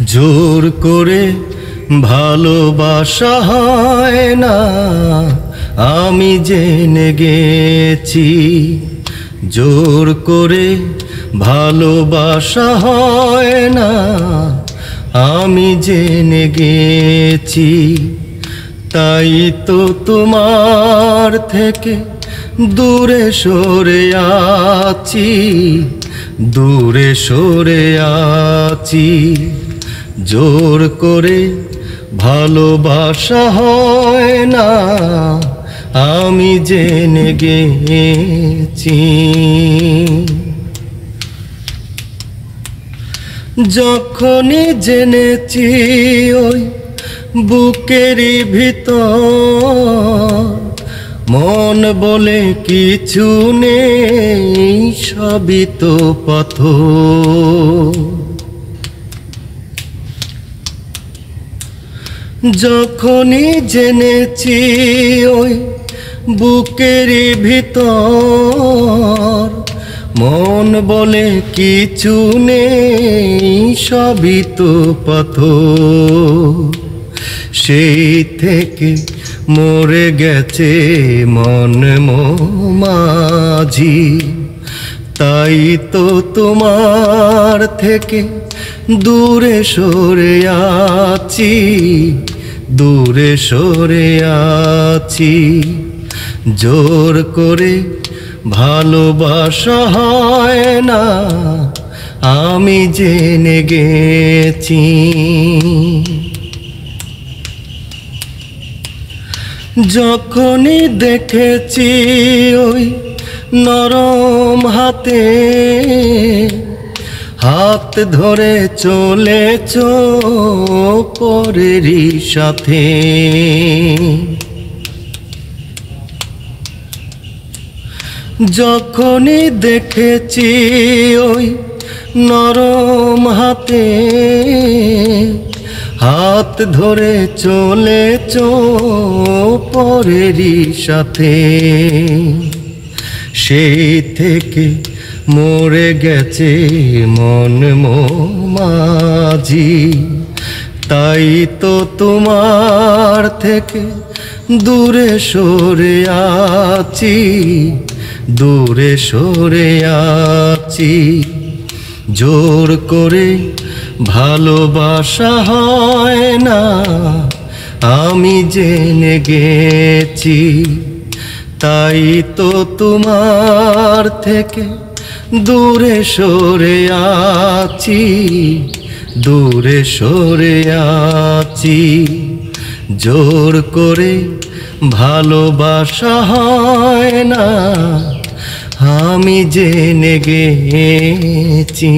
জোর করে ভালোবাসা হয় না, আমি জেনে গেছি। জোর করে ভালোবাসা হয় না, আমি জেনে গেছি। তাই তো তোমার থেকে দূরে সরে আছি, দূরে সরে আছি। জোর করে ভালোবাসা হয় না, আমি জেনে গেছি। যখনই জেনেছি ওই বুকেরই ভিতর মন বলে কিছু নেই, সবই তো পাথর। যখনই জেনেছি ওই বুকেরই ভিতর মন বলে কিছু নেই, সবই তো পাথর। সেই থেকে মরে গেছে মন মাঝি। তাই তো তোমার থেকে দূরে সরে আছি, দূরে সরে আছি। জোর করে ভালোবাসা হয় না, আমি জেনে গেছি। যখনই দেখেছি ওই নরম হাতে হাত ধরে চলেছ পরেরই সাথে, যখনই দেখেছি ওই নরম হাতে হাত ধরে চলেছ পরেরই সাথে, সেই থেকে মরে গেছে মন মাঝি। তাই তো তোমার থেকে দূরে সরে আছি, দূরে সরে আছি। জোর করে ভালোবাসা হয় না, আমি জেনে গেছি। তাই তো তোমার থেকে দূরে সরে আছি, দূরে সরে আছি। জোর করে ভালোবাসা হয় না, আমি জেনে গেছি।